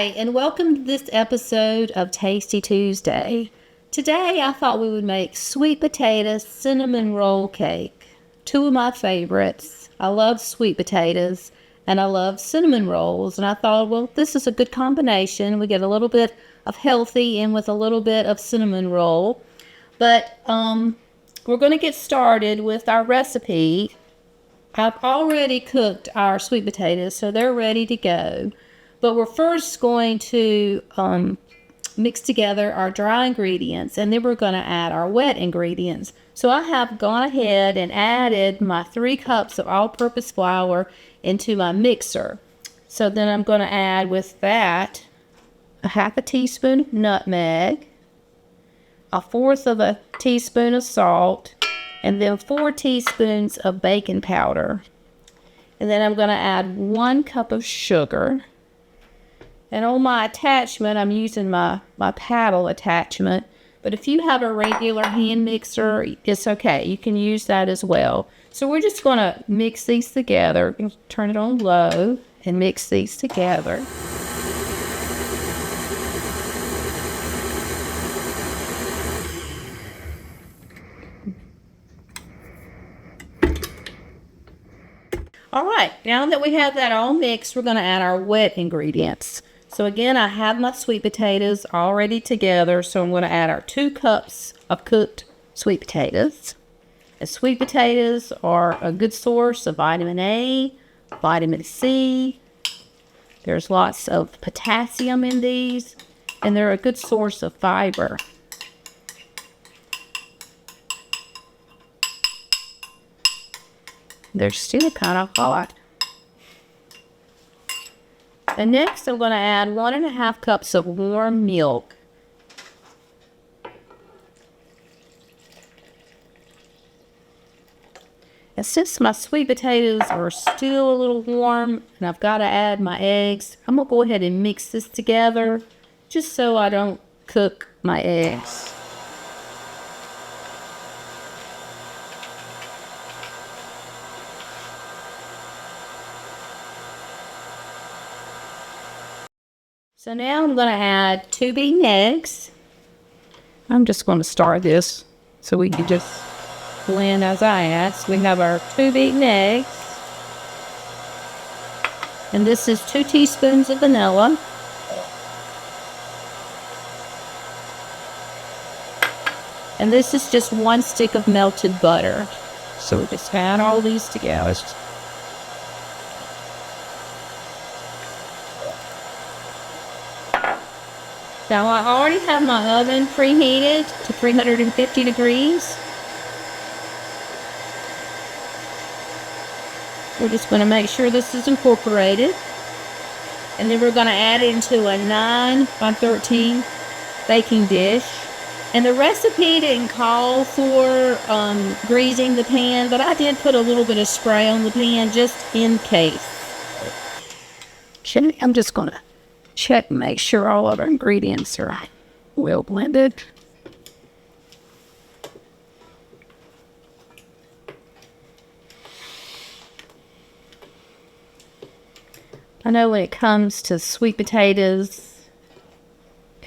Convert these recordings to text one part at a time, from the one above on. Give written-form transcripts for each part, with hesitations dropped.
Hi, and welcome to this episode of Tasty Tuesday. Today, I thought we would make sweet potato cinnamon roll cake. Two of my favorites. I love sweet potatoes, and I love cinnamon rolls. And I thought, well, this is a good combination. We get a little bit of healthy in with a little bit of cinnamon roll. But we're going to get started with our recipe. I've already cooked our sweet potatoes, so they're ready to go. But we're first going to mix together our dry ingredients, and then we're going to add our wet ingredients. So I have gone ahead and added my 3 cups of all-purpose flour into my mixer. So then I'm going to add with that a 1/2 teaspoon of nutmeg, 1/4 teaspoon of salt, and then 4 teaspoons of baking powder. And then I'm going to add 1 cup of sugar. And on my attachment, I'm using my paddle attachment. But if you have a regular hand mixer, it's okay. You can use that as well. So we're just going to mix these together. Turn it on low and mix these together. All right, now that we have that all mixed, we're going to add our wet ingredients. So again, I have my sweet potatoes all ready together, so I'm going to add our 2 cups of cooked sweet potatoes. And sweet potatoes are a good source of vitamin A, vitamin C. There's lots of potassium in these, and they're a good source of fiber. They're still kind of hot. And next, I'm going to add 1½ cups of warm milk. And since my sweet potatoes are still a little warm, and I've got to add my eggs, I'm going to go ahead and mix this together, just so I don't cook my eggs. So now I'm going to add 2 beaten eggs. I'm just going to start this so we can just blend as I ask. We have our 2 beaten eggs. And this is 2 teaspoons of vanilla. And this is just 1 stick of melted butter. So we just add all these together. Now I already have my oven preheated to 350 degrees. We're just going to make sure this is incorporated. And then we're going to add it into a 9 by 13 baking dish. And the recipe didn't call for greasing the pan, but I did put a little bit of spray on the pan just in case. I'm just going to check and make sure all of our ingredients are well blended. I know when it comes to sweet potatoes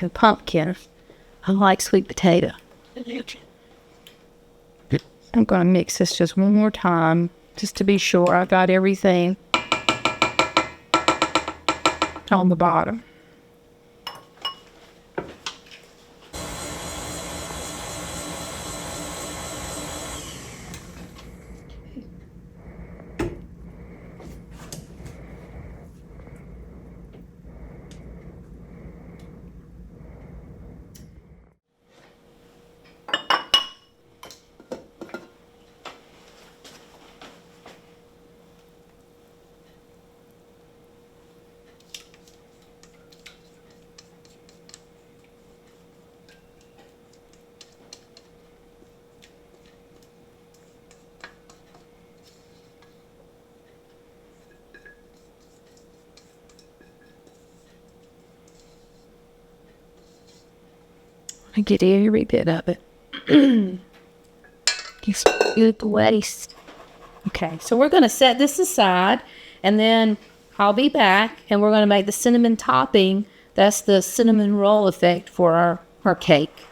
and pumpkin, I like sweet potato. I'm going to mix this just one more time, just to be sure I got everything on the bottom. I get every bit of it. It's good waste. Okay, so we're going to set this aside, and then I'll be back, and we're going to make the cinnamon topping That's the cinnamon roll effect for our cake.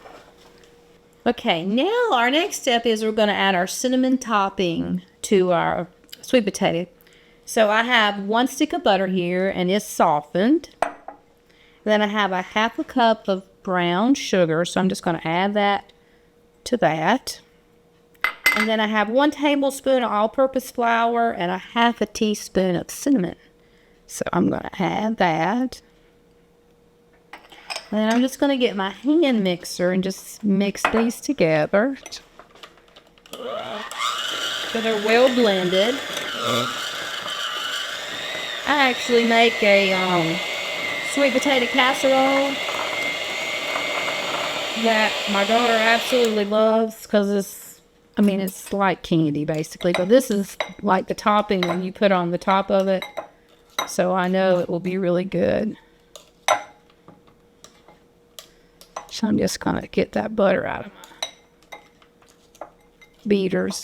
Okay, now our next step is we're going to add our cinnamon topping to our sweet potato. So I have 1 stick of butter here, and it's softened. Then I have a 1/2 cup of brown sugar, so I'm just going to add that to that. And then I have 1 tablespoon of all-purpose flour and a 1/2 teaspoon of cinnamon. So I'm going to add that. And then I'm just going to get my hand mixer and just mix these together so they're well blended. I actually make a sweet potato casserole that my daughter absolutely loves because it's like candy basically. But this is like the topping when you put on the top of it. So I know it will be really good. So I'm just going to get that butter out of my beaters.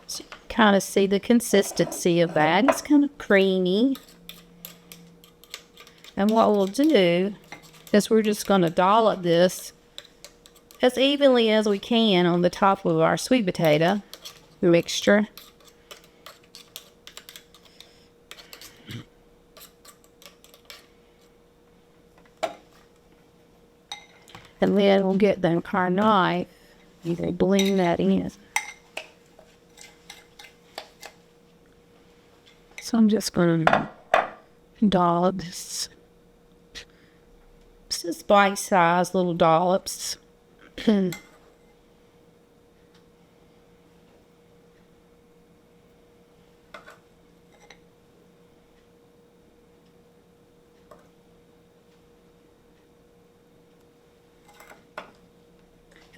So you can kind of see the consistency of that. It's kind of creamy. And what we'll do is we're just going to dollop this as evenly as we can on the top of our sweet potato mixture. And then we'll get our knife. You can blend that in. So I'm just going to dollop this. This is bite-sized little dollops.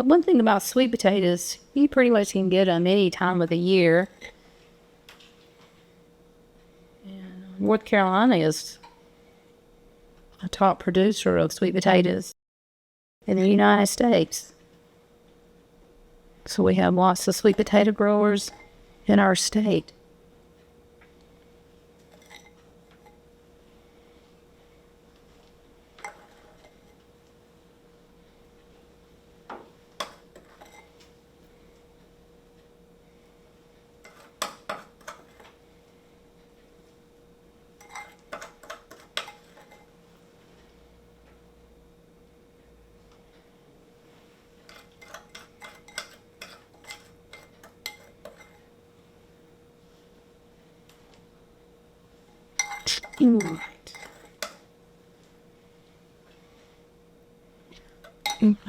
One thing about sweet potatoes, you pretty much can get them any time of the year. And North Carolina is a top producer of sweet potatoes in the United States. So we have lots of sweet potato growers in our state.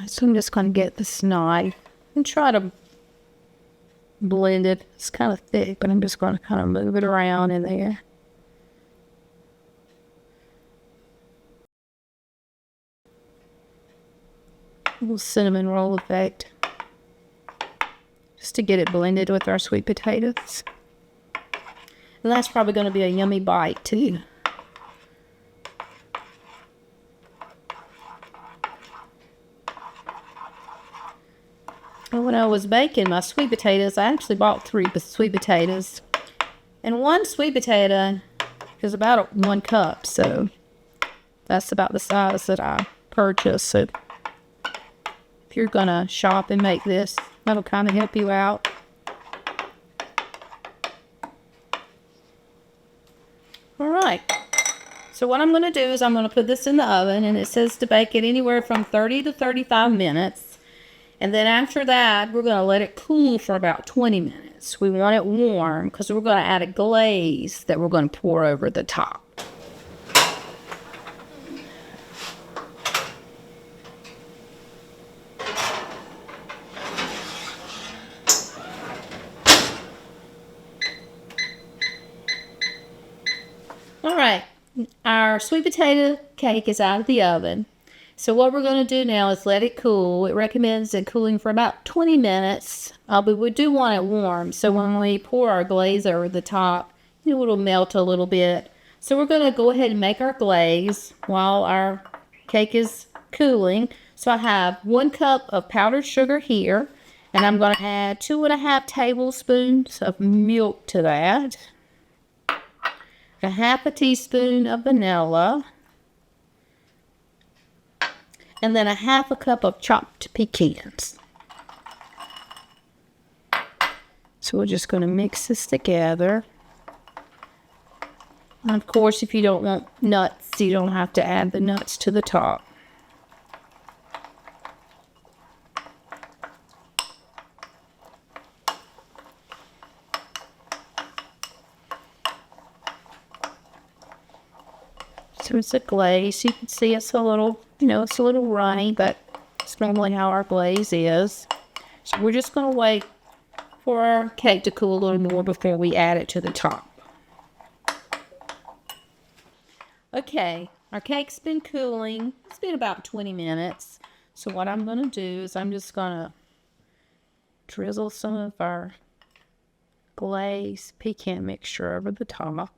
So I'm just going to get this knife and try to blend it. It's kind of thick, but I'm just going to kind of move it around in there. A little cinnamon roll effect, just to get it blended with our sweet potatoes. And that's probably going to be a yummy bite too. When I was baking my sweet potatoes, I actually bought 3 sweet potatoes. And 1 sweet potato is about 1 cup, so that's about the size that I purchased. So if you're going to shop and make this, that'll kind of help you out. All right. So what I'm going to do is I'm going to put this in the oven, and it says to bake it anywhere from 30 to 35 minutes. And then after that, we're going to let it cool for about 20 minutes. We want it warm because we're going to add a glaze that we're going to pour over the top. All right, our sweet potato cake is out of the oven. So what we're going to do now is let it cool. It recommends it cooling for about 20 minutes, but we do want it warm. So when we pour our glaze over the top, it'll melt a little bit. So we're going to go ahead and make our glaze while our cake is cooling. So I have 1 cup of powdered sugar here, and I'm going to add 2.5 tablespoons of milk to that, 1/2 teaspoon of vanilla, and then 1/2 cup of chopped pecans. So we're just going to mix this together. And of course, if you don't want nuts, you don't have to add the nuts to the top. So it's a glaze. You can see it's a little, it's a little runny, but it's normally how our glaze is. So we're just going to wait for our cake to cool a little more before we add it to the top. Okay, our cake's been cooling. It's been about 20 minutes. So what I'm going to do is I'm just going to drizzle some of our glaze pecan mixture over the top.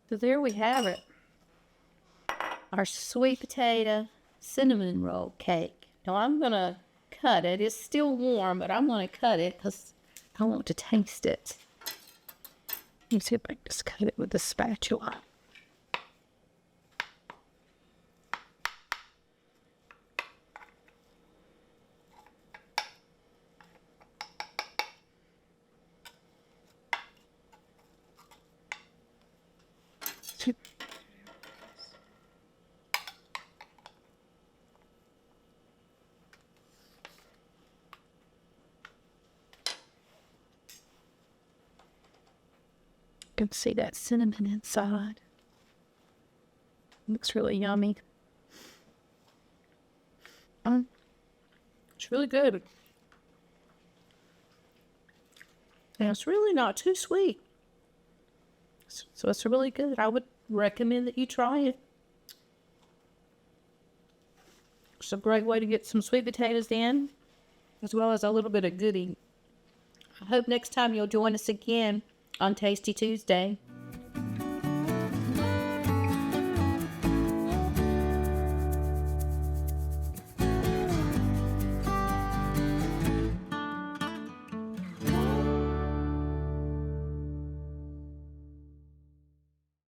So there we have it. Our sweet potato cinnamon roll cake. Now I'm going to cut it. It's still warm, but I'm going to cut it because I want to taste it. Let me see if I can just cut it with a spatula. You can see that cinnamon inside. Looks really yummy. It's really good. And it's really not too sweet. So it's really good. I would recommend that you try it. It's a great way to get some sweet potatoes in, as well as a little bit of goodie. I hope next time you'll join us again on Tasty Tuesday.